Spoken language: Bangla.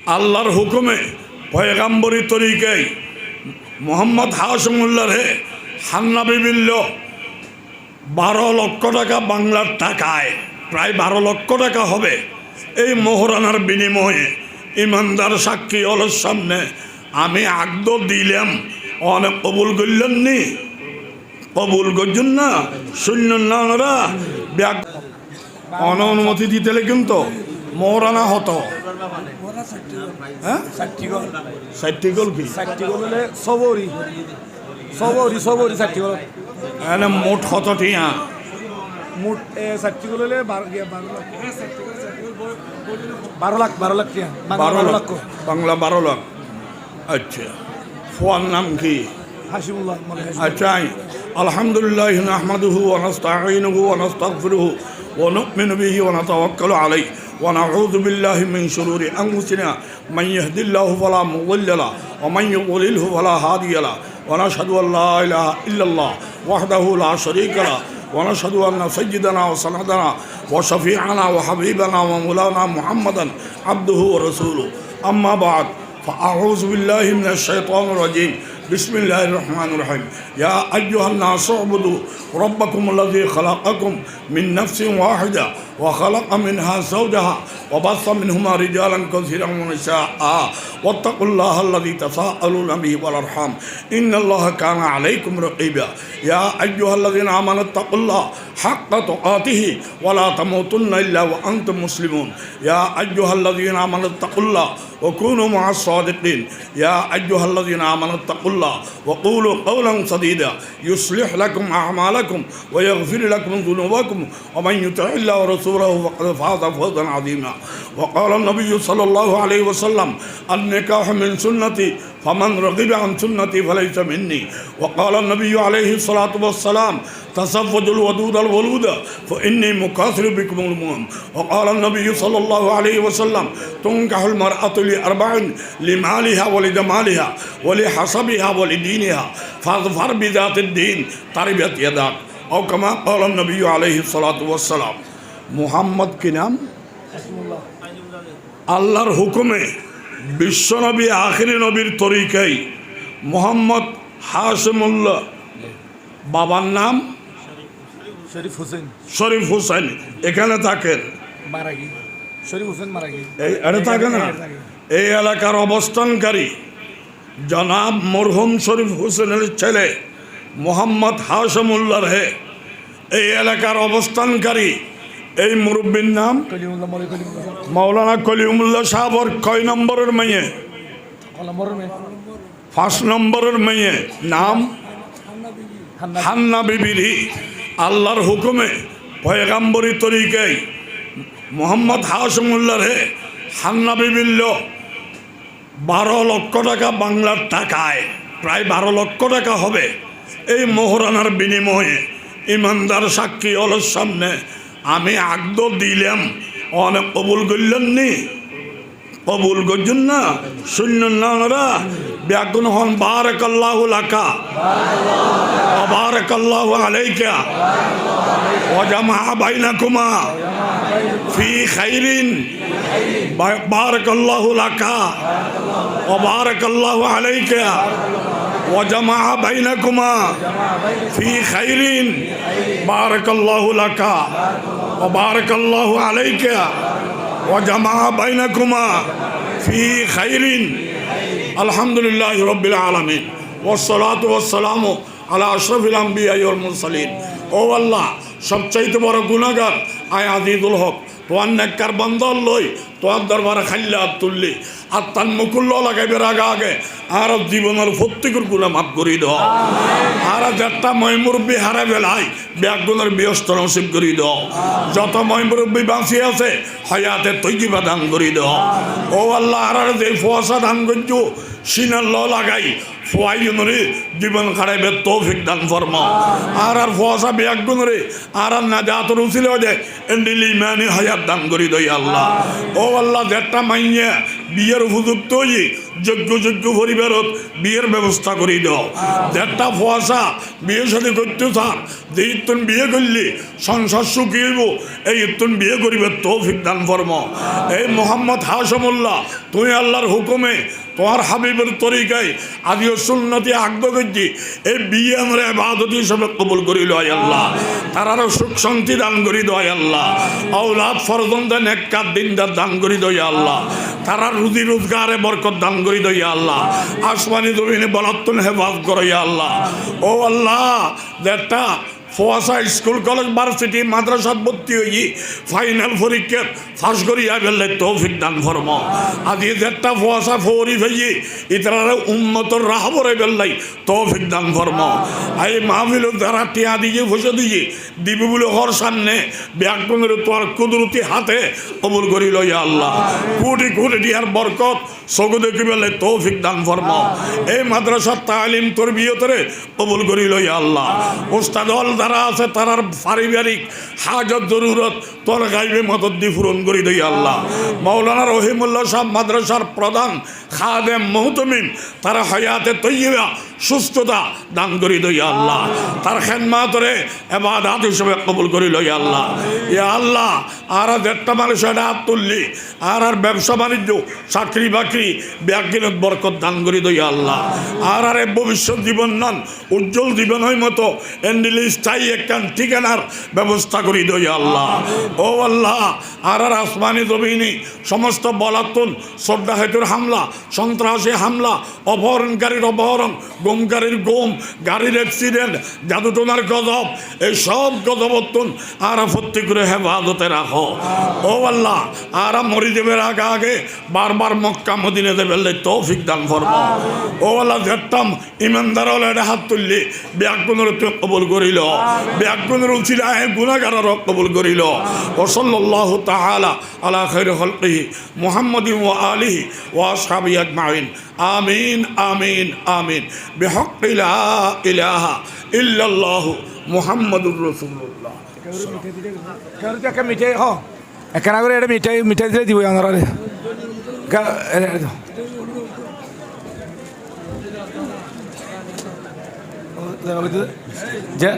আল্লাহর হুকুমে পয়গাম্বরী তরিকায় মোহাম্মদ হাশিমুল্লাহ হে হান্নাবি বিল্ল 12 লক্ষ টাকা বাংলার টাকায় প্রায় 12 লক্ষ টাকা হবে। এই মোহরানার বিনিময়ে ইমানদার সাক্ষী হলের সামনে আমি আগদ দিলাম, অনেক কবুল করলেন নি, কবুল করছেন না, শুনলেন না ওনারা অনুমতি দিতে কিন্তু মোহরানা হতো। হ্যাঁ 60 গোল কি 60 গোল হলে সবরি 60 গোল এনে মোট কত টিয়া মোট 60 গোল হলে 12 লাখ 12 লাখ টিয়া 12 লাখ বাংলা 12 লাখ। আচ্ছা ফোন নাম কি? হাশিমুল্লাহ। আচ্ছা আলহামদুলিল্লাহ নাহমাদুহু ওয়া নাস্তাঈনুহু ওয়া নাস্তাগফিরুহু ওয়া নু'মিনু বিহি ওয়া নাতাওয়াক্কালু আলাইহি ওয়া নাউযু বিল্লাহি মিন শুরুরি আনফুসিনা মান ইয়াহদিল্লাহু ফালা মুদিল্লা লাহু ওয়া মান ইউদ্লিলহু ফালা হাদিয়া লাহু ওয়া নাশহাদু আল লা ইলাহা ইল্লাল্লাহ ওয়াহদাহু লা শারীকা লাহু ওয়া নাশহাদু আন্না সাইয়্যিদানা ওয়া সানাদানা ওয়া শাফি'ানা ওয়া হাবিবানা ওয়া মাওলানা মুহাম্মাদান আবদুহু ওয়া রাসূলুহু আম্মা বা'দ ফাআউযু বিল্লাহি মিনাশ শাইতানির রাজীম। بسم الله الرحمن الرحيم يا أيها الناس اعبدوا ربكم الذي خلقكم من نفس واحدة وخلق منها زوجها وبث منهما رجالا كثيرا ونساء واتقوا الله الذي تساءلون به والأرحام إن الله كان عليكم رقيبا يا أيها الذين آمنوا اتقوا الله حق تقاته ولا تموتن إلا وأنتم مسلمون يا أيها الذين آمنوا اتقوا الله وكونوا مع الصادقين يا أيها الذين آمنوا اتقوا الله وقولوا قولا سديدا يصلح لكم أعمالكم ويغفر لكم ذنوبكم ومن يطع الله ورسوله فقد فاز فوزا عظيما وقال النبي صلى الله عليه وسلم النكاح من سنتي فمن رغب عن سنتي فليس مني وقال النبي عليه الصلاة والسلام تزوجوا الودود الولود فإني مكاثر بكم الأمم وقال النبي صلى الله عليه وسلم تنكح المرأة لأربع لمالها ولجمالها ولحسبها ولدينها فاظفر بذات الدين تربت يداك أو كما قال النبي عليه الصلاة والسلام। মুহাম্মদ কি নাম? আল্লাহর হুকুমে বিশ্বনবী আখিরি নবীর তরিকায় মোহাম্মদ হাশিমুল্লাহ, বাবার নাম শরীফ হোসেন। শরীফ হোসেন এখানে থাকেন, শরীফ হোসেন মারা গিয়ে এই থাকে না, এই এলাকার অবস্থানকারী জনাব মরহুম শরীফ হোসেনের ছেলে মোহাম্মদ হাশিমুল্লাহ হে এই এলাকার অবস্থানকারী এই মুরব্বীর নাম মাওলানা কলিমুল্লাহ সাহেবর কয় নম্বরের মেয়ে? 5 নম্বরের মেয়ে, নাম হান্না বিবি। আল্লাহর হুকুমে পয়গাম্বরী তরিকায় মোহাম্মদ হাশিমুল্লাহ হে হান্না বিবিল্ল 12 লক্ষ টাকা বাংলার টাকায় প্রায় 12 লক্ষ টাকা হবে। এই মোহরানার বিনিময়ে ইমানদার সাক্ষী হলের সামনে আমি আগদ দিলাম, অনেক কবুল করলেন নি, কবুল করছেন না, শুনলেন না ওনারা ব্যাগুন হন বারাকাল্লাহু লাকা ওয়া বারাকাল্লাহু আলাইকা ওয়া জামাআ বাইনাকুমা ফি খাইরিন বারাকাল্লাহু লাকা ওয়া বারাকাল্লাহু আলাইকা ওয়া জামাআ বাইনাকুমা ফি খাইরিন বারাকাল্লাহু লাকা ওয়া বারাকাল্লাহু আলাইকা ওয়া জামাআ বাইনাকুমা ফি খাইরিন। আলহামদুলিল্লাহি রাব্বিল আলামিন ওয়াসসালাতু ওয়াসসালামু আলা আশরাফিল আমবিয়া ওয়াল মুরসালিন। ও আল্লাহ, সবচাইতে বড় গুনাহগার আয় আজিজুল হক, তোয়ার নেককার বান্দার লই তোয়ার দরবারে খাল্লা তুললি আর তার মুকুল্ল লাগাইবার আগে আর জীবনের প্রত্যেকের গুণা মাফ করি দাও। আর যাত্রা ময়মুরব্বী হারা বেলায় ব্যাগুনের ব্যস্ত নসিব করি দাও। যত ময়মুরব্বী বাঁচি আছে হয়াতে তৈজিবা দান করি দাও। ও আল্লাহ, আর যে ফোয়াশা দান করছো সিনার ল লাগাই ফোয়াইনরে জীবন খারাইবে তৌফিক দান ফরমাও। আর ফোয়াশা ব্যাগুনরে আর না জাতর উচিল হয়ে যায় এন্ডিল ইমানি হায়াত দান করি দই আল্লাহ। ও আল্লাহ, যেটা মাইয়া বিয়ের উপযুক্ত হয়ে যোগ্য পরিবারত বিয়ের ব্যবস্থা করে দাও। দেড়টা ফোয়াশা বিয়ে সাথে করতে থাক, যে ইতুন বিয়ে করলে সংসার সুখী হইব, এই ইতুন বিয়ে করিবে তৌফিক দান ফরম। এই মোহাম্মদ হাশমুল্লাহ, তুমি আল্লাহর হুকুমে তোমার হাবিবের তরিকায় আদিও সুন্নতি আগদ করছি, এই বিয়ে আমরা ইবাদত হিসেবে কবুল করিল আয় আল্লাহ। তারারও সুখ শান্তি দান করি দয় আল্লাহ, আওলাদ ফরজন্দে নেককার দিনদার দান করি দয় আল্লাহ, তারার রুজি রোজগারে বরকত দান করি দয় আল্লাহ, আসমানি জমিনে বলাত্তন হেফাজ করো আল্লাহ। ও আল্লাহ, যেটা ফোয়াশা স্কুল কলেজ ভার্সিটি মাদ্রাসাত ভর্তি হই ফাইনাল পরীক্ষা ফাঁস করিয়া ফেললে তৌফিক দান ফরম। আদি যেটা ফোয়াশা ফৌরি ফেই ইতারা উন্নতর রাহ বরে ফেললাই তৌফিক দান ফরম। এই মাহফিল যারা টিয়া দিয়ে ফুসে দিয়ে দিবি বলে হর সামনে ব্যাগনের তোর কুদরতি হাতে কবুল করি লইয়া আল্লাহ। কোটি কোটি টিয়ার বরকত সগু দেখি ফেললে তৌফিক দান ফরম। এই মাদ্রাসার তালিম তোর বিয়তরে কবুল করি লইয়া আল্লাহ। ওস্তাদ যারা আছে তারার পারিবারিক হাজত জরুরত তোর গাইবে মদত দিয়ে পূরণ করি দই আল্লাহ। মাওলানা রহিমুল্লাহ সাহেব মাদ্রাসার প্রধান খাদেম মুহতমিম, তারা হায়াতে তৈয়বা সুস্থতা দান করি দই আল্লাহ। তার খেদমাতরে ইবাদত হিসেবে কবুল করি লই আল্লাহ। ইয়া আল্লাহ, আর দেড়টা মানুষ এটা হাত তুললি আর ব্যবসা বাণিজ্য চাকরি বাকরি ব্যাগিনত বরকত দান করি দই আল্লাহ। আর ভবিষ্যৎ জীবন নন উজ্জ্বল জীবনের মতো এন্ডিলি স্থায়ী একখান ঠিকানার ব্যবস্থা করি দই আল্লাহ। ও আল্লাহ, আর আসমানি জমিনি সমস্ত বলাত্তন শ্রদ্ধা হেতুর হামলা, সন্ত্রাসী হামলা, অপহরণকারীর অপহরণ, গুমকারীর গুম, গাড়ির অ্যাক্সিডেন্ট, জাদুটোনার গজব, এই সব গজবত্তন আর আপত্তি করে হেফাজতে রাখো। ও আল্লাহ, আর মরি দেবের আগে আগে বারবার মক্কা মদিনাতে ফেললে তৌফিক দান ফরমা। ও আল্লাহ, যেতাম ইমানদার হলে হাত তুললি ব্যাগুনের কবুল করিল, ব্যাগুনের উচিলায় গুনাহগারের কবুল করিল। ও সাল্লাল্লাহু তাআলা আলা খায়রি খালকিহি মুহাম্মাদিন ওয়া আলিহি ওয়া আসহাবিহি আজমাইন। আমিন আমিন আমিন। বিহাক্কি লা ইলাহা ইল্লাল্লাহু মুহাম্মাদুর রাসূলুল্লাহ। মিঠাই হ এখানে করে এটা মিঠাই মিঠাই দিলে দিব আমরা যে